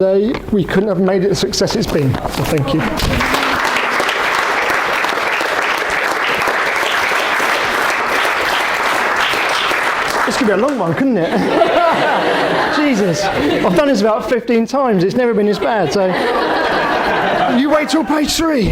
Today, we couldn't have made it the success it's been, so thank you. This could be a long one, couldn't it? Jesus, I've done this about 15 times, it's never been this bad, so you wait till page 3.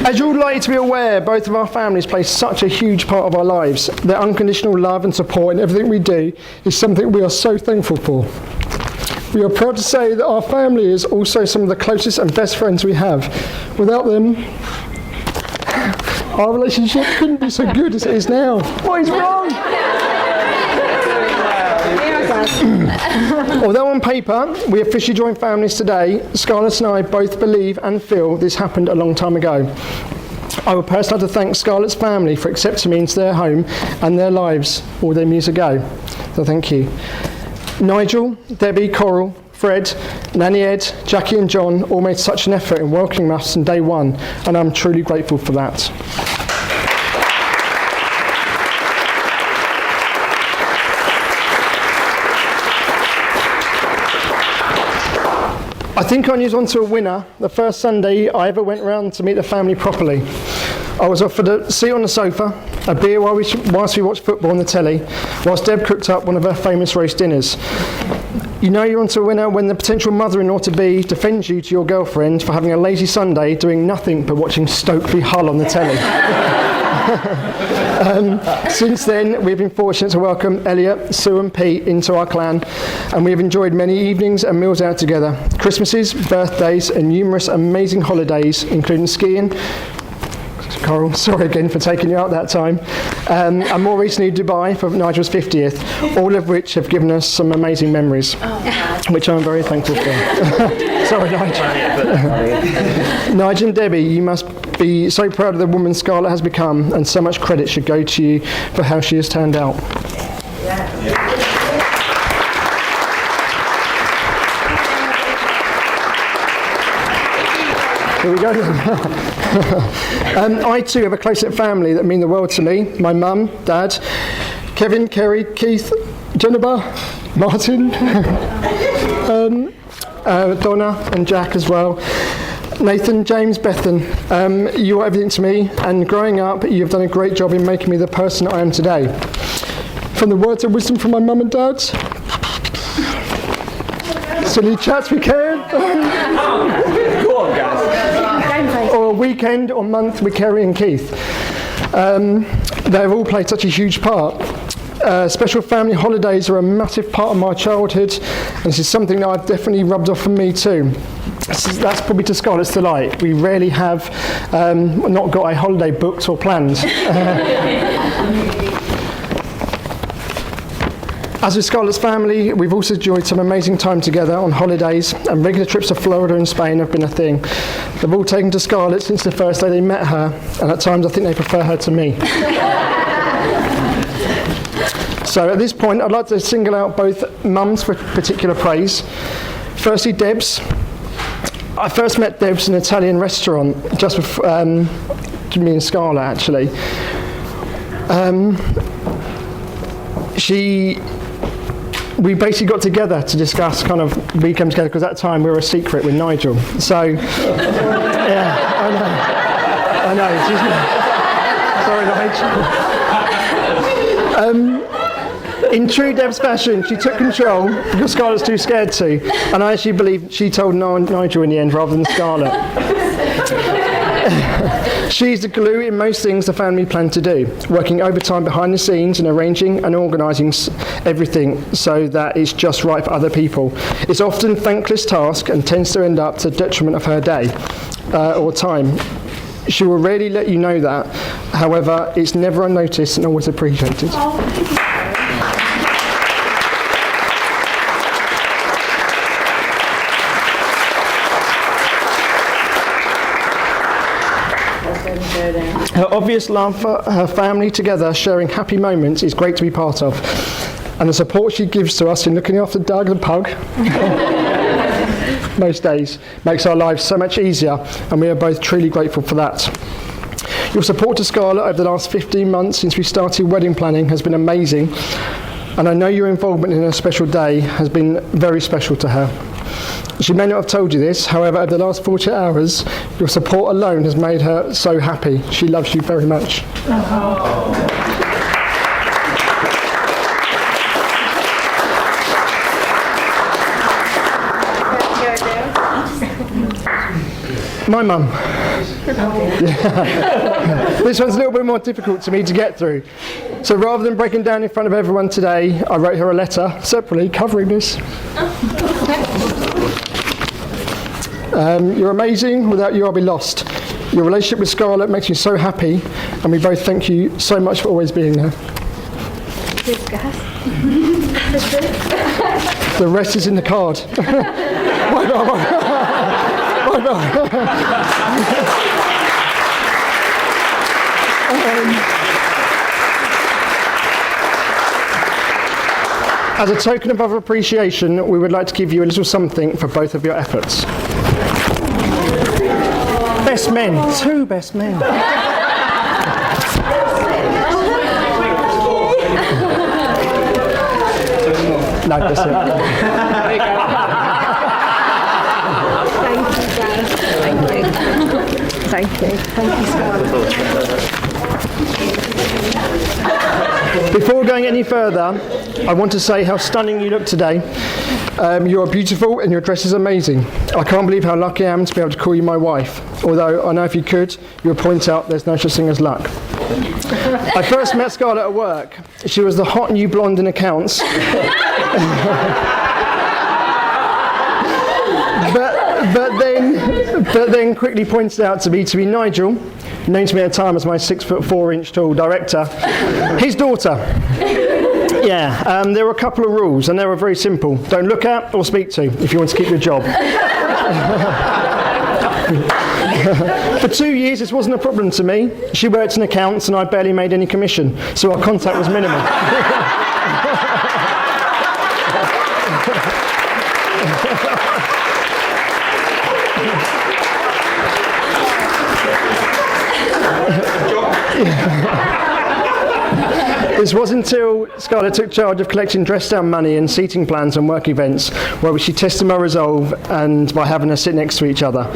As you're likely to be aware, both of our families play such a huge part of our lives. Their unconditional love and support in everything we do is something we are so thankful for. We are proud to say that our family is also some of the closest and best friends we have. Without them, our relationship couldn't be so good as it is now. What is wrong? Although on paper we officially joined families today, Scarlet and I both believe and feel this happened a long time ago. I would personally like to thank Scarlet's family for accepting me into their home and their lives all them years ago. So thank you. Nigel, Debbie, Coral, Fred, Nanny Ed, Jackie and John all made such an effort in welcoming us on day one, and I'm truly grateful for that. I think I was on to a winner the first Sunday I ever went round to meet the family properly. I was offered a seat on the sofa, a beer whilst we watched football on the telly, whilst Deb cooked up one of her famous roast dinners. You know you're onto a winner when the potential mother-in-law-to-be defends you to your girlfriend for having a lazy Sunday doing nothing but watching Stoke v Hull on the telly. Since then, we've been fortunate to welcome Elliot, Sue and Pete into our clan, and we have enjoyed many evenings and meals out together, Christmases, birthdays and numerous amazing holidays, including skiing. Coral, sorry again for taking you out that time. And more recently Dubai for Nigel's 50th, all of which have given us some amazing memories, which I'm very thankful for. Sorry, Nigel. Nigel and Debbie, you must be so proud of the woman Scarlet has become, and so much credit should go to you for how she has turned out. Here we go. I too have a close-knit family that mean the world to me. My mum, dad, Kevin, Kerry, Keith, Jennifer, Martin, Donna and Jack as well. Nathan, James, Bethan, you are everything to me, and growing up you have done a great job in making me the person I am today. From the words of wisdom from my mum and dad, silly chats we can. Go on, guys. Or a weekend or month with Kerry and Keith. They've all played such a huge part. Special family holidays are a massive part of my childhood, and this is something that I've definitely rubbed off on me too. That's probably to Scarlet's delight. We rarely have not got a holiday booked or planned. As with Scarlet's family, we've also enjoyed some amazing time together on holidays, and regular trips to Florida and Spain have been a thing. They've all taken to Scarlet since the first day they met her, and at times I think they prefer her to me. So at this point, I'd like to single out both mums for particular praise. Firstly, Deb's. I first met Deb's in an Italian restaurant, just before me and Scarlet actually. We basically got together to discuss kind of weekends together, because at that time we were a secret with Nigel. So, yeah, I know. Sorry, Nigel. In true Deb's fashion, she took control because Scarlet's too scared to, and I actually believe she told Nigel in the end rather than Scarlet. She's the glue in most things the family plan to do, working overtime behind the scenes and arranging and organising everything so that it's just right for other people. It's often a thankless task and tends to end up to the detriment of her day or time. She will rarely let you know that. However, it's never unnoticed and always appreciated. Her obvious love for her family together, sharing happy moments, is great to be part of. And the support she gives to us in looking after Doug the pug most days makes our lives so much easier, and we are both truly grateful for that. Your support to Scarlet over the last 15 months since we started wedding planning has been amazing. and I know your involvement in her special day has been very special to her. She may not have told you this, however, over the last 48 hours, your support alone has made her so happy. She loves you very much. My mum. This one's a little bit more difficult to me to get through. So rather than breaking down in front of everyone today, I wrote her a letter separately covering this. You're amazing. Without you, I'll be lost. Your relationship with Scarlet makes me so happy, and we both thank you so much for always being there. The rest is in the card. Why not? As a token of our appreciation, we would like to give you a little something for both of your efforts. Best men, 2 best men. No, that's it. There you go. Thank you, Gareth. Thank you. Before going any further, I want to say how stunning you look today. You are beautiful and your dress is amazing. I can't believe how lucky I am to be able to call you my wife. Although I know if you could, you would point out there's no such thing as luck. I first met Scarlet at work. She was the hot new blonde in accounts. But then quickly pointed out to me Nigel, known to me at the time as my 6'4" tall director, his daughter. Yeah, there were a couple of rules, and they were very simple. Don't look at or speak to if you want to keep your job. For 2 years, this wasn't a problem to me. She worked in accounts, and I barely made any commission, so our contact was minimal. This was until Scarlett took charge of collecting dress-down money and seating plans and work events, where she tested my resolve and by having us sit next to each other.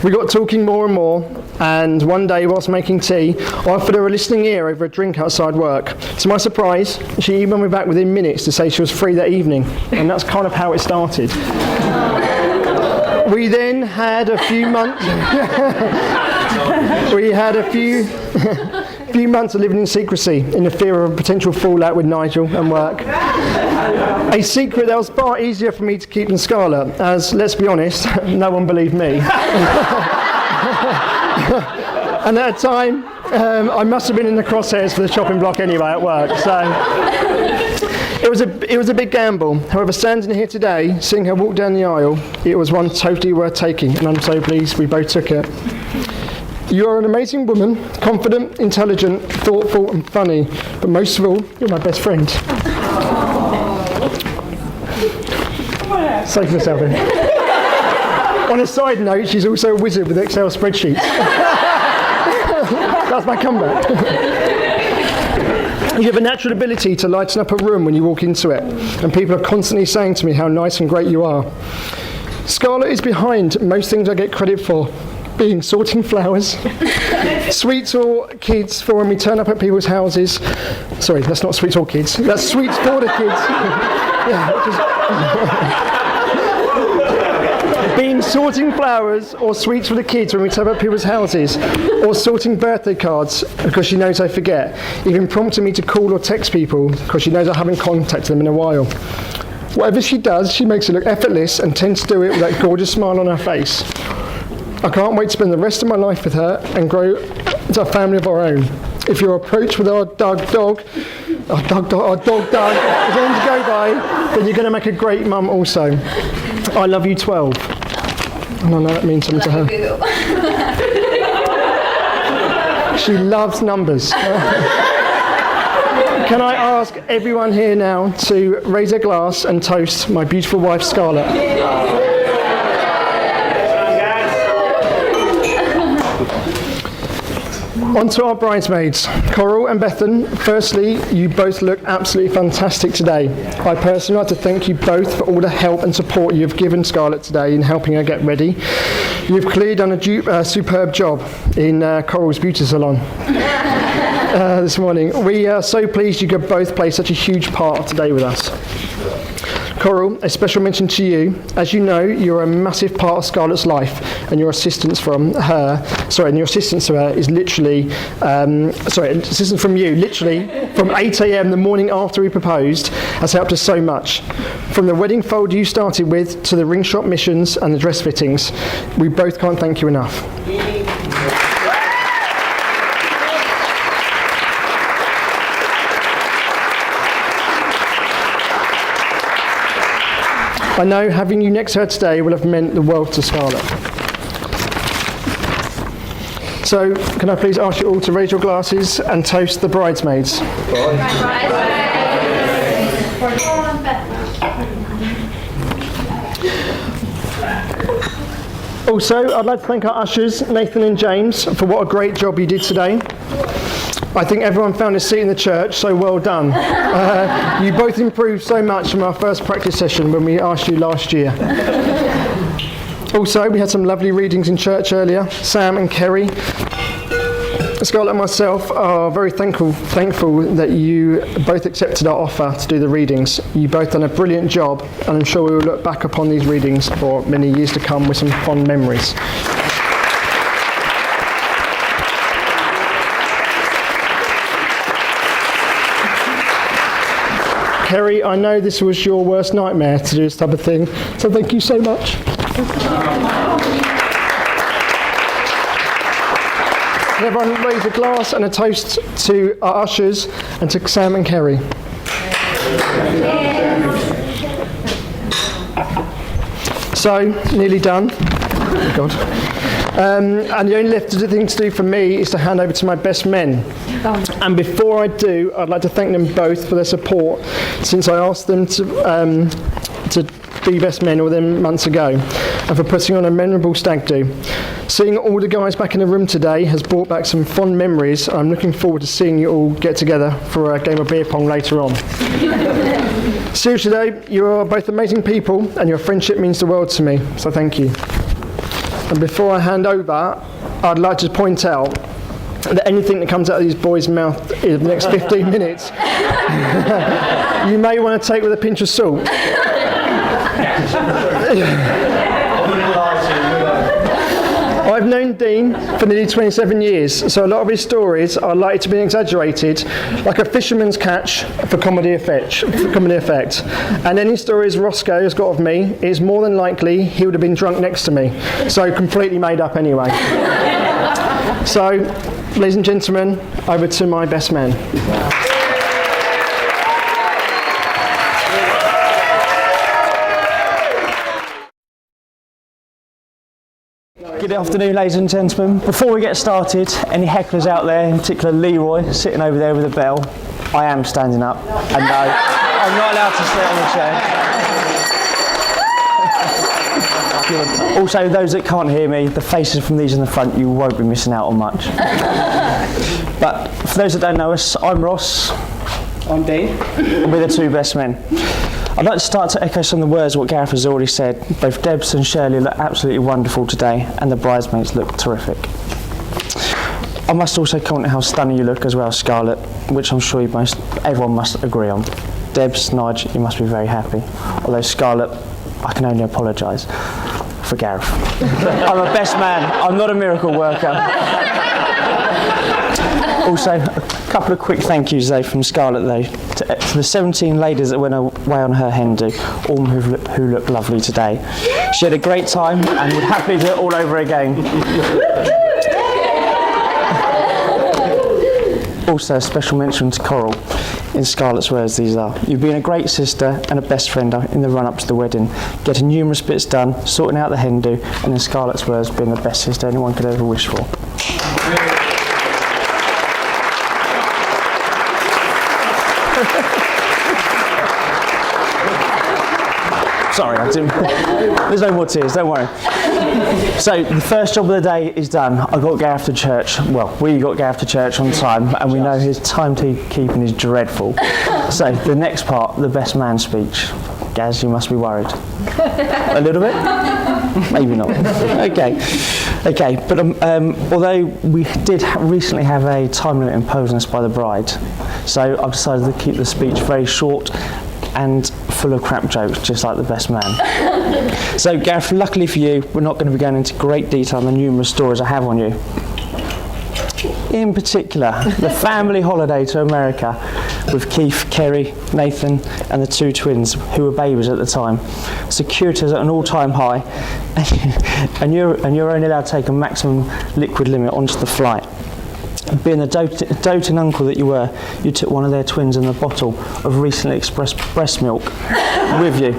We got talking more and more, and one day whilst making tea, I offered her a listening ear over a drink outside work. To my surprise, she emailed me back within minutes to say she was free that evening, and that's kind of how it started. We then had a few months... few months of living in secrecy in the fear of a potential fallout with Nigel and work. A secret that was far easier for me to keep than Scarlet, as, let's be honest, no one believed me. And at the time, I must have been in the crosshairs for the chopping block anyway at work, so... It was a big gamble. However, standing here today, seeing her walk down the aisle, it was one totally worth taking, and I'm so pleased we both took it. You are an amazing woman, confident, intelligent, thoughtful and funny, but most of all, you're my best friend. Safe yourself in. On a side note, she's also a wizard with Excel spreadsheets. That's my comeback. You have a natural ability to lighten up a room when you walk into it, and people are constantly saying to me how nice and great you are. Scarlet is behind most things I get credit for, being sorting flowers, sweets or kids for when we turn up at people's houses. Sorry, that's not sweets or kids, that's sweets for the kids. Being sorting flowers or sweets for the kids when we turn up at people's houses, or sorting birthday cards because she knows I forget, even prompting me to call or text people because she knows I haven't contacted them in a while. Whatever she does, she makes it look effortless and tends to do it with that gorgeous smile on her face. I can't wait to spend the rest of my life with her and grow a family of our own. If you're approached with our dog Doug, as long as you go by, then you're going to make a great mum also. I love you 12. And I know that means something to her. She loves numbers. Can I ask everyone here now to raise a glass and toast my beautiful wife Scarlet? On to our bridesmaids, Coral and Bethan. Firstly, you both look absolutely fantastic today. I personally like to thank you both for all the help and support you have given Scarlet today in helping her get ready. You've clearly done a superb job in Coral's beauty salon this morning. We are so pleased you could both play such a huge part of today with us. Coral, a special mention to you. As you know, you're a massive part of Scarlet's life, and your assistance to her is literally, assistance from you, literally from 8 a.m. the morning after we proposed, has helped us so much. From the wedding fold you started with to the ring shop missions and the dress fittings, we both can't thank you enough. I know having you next to her today will have meant the world to Scarlet. So, can I please ask you all to raise your glasses and toast the bridesmaids? Also, I'd like to thank our ushers, Nathan and James, for what a great job you did today. I think everyone found a seat in the church, so well done. You both improved so much from our first practice session when we asked you last year. Also, we had some lovely readings in church earlier. Sam and Kerry, Scarlett and myself are very thankful that you both accepted our offer to do the readings. You both done a brilliant job, and I'm sure we will look back upon these readings for many years to come with some fond memories. Kerry, I know this was your worst nightmare to do this type of thing, so thank you so much. Can everyone raise a glass and a toast to our ushers and to Sam and Kerry? So, nearly done. Oh God. And the only left thing to do for me is to hand over to my best men. And before I do, I'd like to thank them both for their support since I asked them to be best men all them months ago, and for putting on a memorable stag do. Seeing all the guys back in the room today has brought back some fond memories. I'm looking forward to seeing you all get together for a game of beer pong later on. Seriously though, you are both amazing people, and your friendship means the world to me, so thank you. And before I hand over, I'd like to point out that anything that comes out of these boys' mouth in the next 15 minutes, you may want to take with a pinch of salt. I've known Dean for nearly 27 years, so a lot of his stories are likely to be exaggerated, like a fisherman's catch for comedy effect. And any stories Roscoe has got of me, it's more than likely he would have been drunk next to me, so completely made up anyway. So, ladies and gentlemen, over to my best man. Good afternoon, ladies and gentlemen. Before we get started, any hecklers out there, in particular Leroy, sitting over there with a bell, I am standing up. And no, I'm not allowed to sit on the chair. Also, those that can't hear me, the faces from these in the front, you won't be missing out on much. But for those that don't know us, I'm Ross. I'm Dean. And we're the two best men. I'd like to start to echo some of the words of what Gareth has already said. Both Debs and Shirley look absolutely wonderful today, and the bridesmaids look terrific. I must also comment how stunning you look as well, Scarlet, which I'm sure everyone must agree on. Debs, Nige, you must be very happy. Although Scarlet, I can only apologise for Gareth. I'm a best man, I'm not a miracle worker. Also, a couple of quick thank yous though from Scarlet though to the 17 ladies that went away on her hen do, all who look lovely today. She had a great time and would happily do it all over again. Also, a special mention to Coral. In Scarlet's words, these are: you've been a great sister and a best friend in the run-up to the wedding, getting numerous bits done, sorting out the hen do, and in Scarlet's words, being the best sister anyone could ever wish for. Sorry, I didn't. There's no more tears, don't worry. So the first job of the day is done. I got Gareth to church. Well, we got Gareth to church on time, and we know his timekeeping is dreadful. So the next part, the best man speech. Gaz, you must be worried. A little bit? Maybe not. Okay. But although we did recently have a time limit imposed on us by the bride, so I've decided to keep the speech very short and full of crap jokes, just like the best man. So Gareth, luckily for you, we're not going to be going into great detail on the numerous stories I have on you. In particular, the family holiday to America with Keith, Kerry, Nathan and the two twins who were babies at the time. Security is at an all-time high and you're only allowed to take a maximum liquid limit onto the flight. Being the doting uncle that you were, you took one of their twins and a bottle of recently expressed breast milk with you.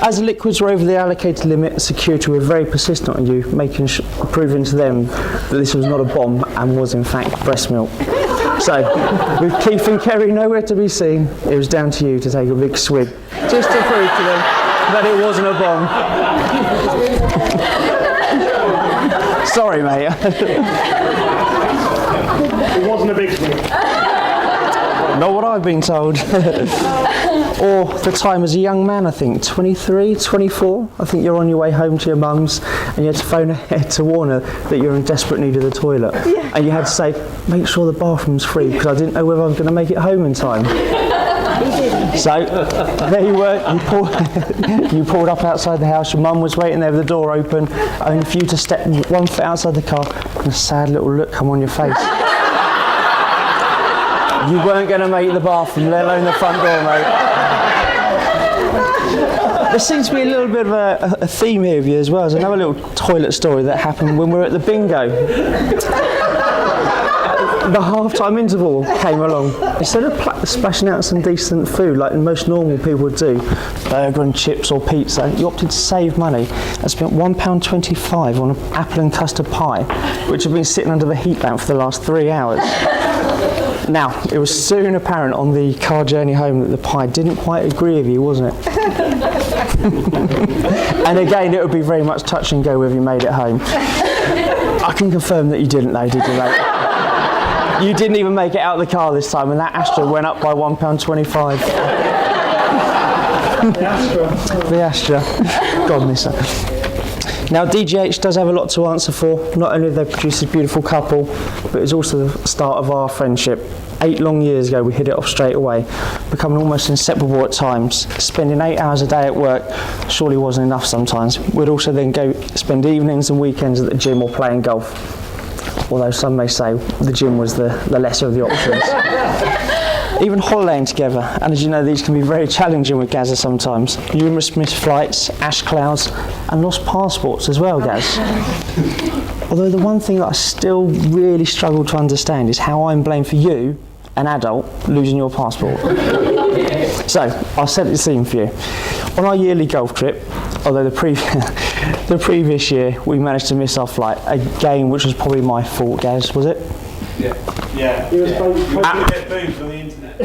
As the liquids were over the allocated limit, security were very persistent on you, proving to them that this was not a bomb and was in fact breast milk. So, with Keith and Kerry nowhere to be seen, it was down to you to take a big swig, just to prove to them that it wasn't a bomb. Sorry, mate. It wasn't a big swig. Not what I've been told. Or the time as a young man, I think, 23, 24, I think you're on your way home to your mum's and you had to phone ahead to warn her that you're in desperate need of the toilet. Yeah. And you had to say, make sure the bathroom's free because I didn't know whether I was going to make it home in time. So there you were, you pulled up outside the house, your mum was waiting there with the door open, only for you to step one foot outside the car and a sad little look come on your face. You weren't going to make the bathroom, let alone the front door, mate. There seems to be a little bit of a theme here with you as well. There's another little toilet story that happened when we were at the bingo. The half-time interval came along. Instead of splashing out some decent food like most normal people would do, burger and chips or pizza, you opted to save money and spent £1.25 on an apple and custard pie, which had been sitting under the heat lamp for the last 3 hours. Now, it was soon apparent on the car journey home that the pie didn't quite agree with you, wasn't it? And again, it would be very much touch and go whether you made it home. I can confirm that you didn't though, did you, mate? You didn't even make it out of the car this time, and that Astra went up by £1.25. The Astra. God miss her. Now, DGH does have a lot to answer for. Not only have they produced this beautiful couple, but it's also the start of our friendship. 8 long years ago, we hit it off straight away, becoming almost inseparable at times. Spending 8 hours a day at work surely wasn't enough sometimes. We'd also then go spend evenings and weekends at the gym or playing golf. Although some may say the gym was the lesser of the options. Even holidaying together, and as you know, these can be very challenging with Gazza sometimes. Numerous missed flights, ash clouds, and lost passports as well, Gaz. Although the one thing that I still really struggle to understand is how I'm blamed for you, an adult, losing your passport. So, I'll set the scene for you. On our yearly golf trip, although the previous year we managed to miss our flight, again, which was probably my fault, Gaz, was it? Yeah. You were supposed to get booze on the internet.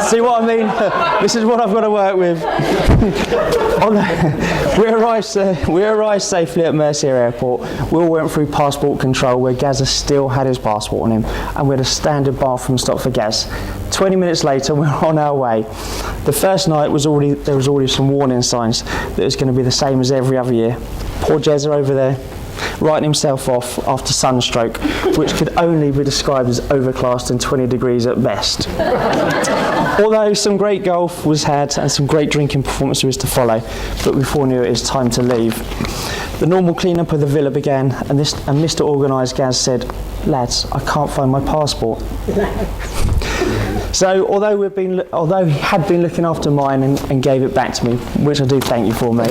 See what I mean? This is what I've got to work with. We arrived safely at Mercier Airport. We all went through passport control where Gaz still had his passport on him, and we had a standard bathroom stop for Gaz. 20 minutes later, we were on our way. The first night there was already some warning signs that it was going to be the same as every other year. Poor Jezza over there, writing himself off after sunstroke, which could only be described as overcast and 20 degrees at best. Although some great golf was had and some great drinking performances to follow, but before we knew it was time to leave. The normal clean-up of the villa began, and Mr. Organised Gaz said, "Lads, I can't find my passport." So, although he had been looking after mine and gave it back to me, which I do thank you for, mate,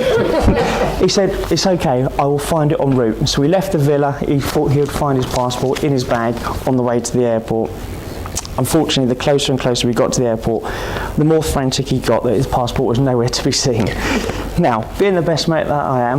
he said, "It's okay, I will find it en route." So we left the villa. He thought he would find his passport in his bag on the way to the airport. Unfortunately, the closer and closer we got to the airport, the more frantic he got that his passport was nowhere to be seen. Now, being the best mate that I am,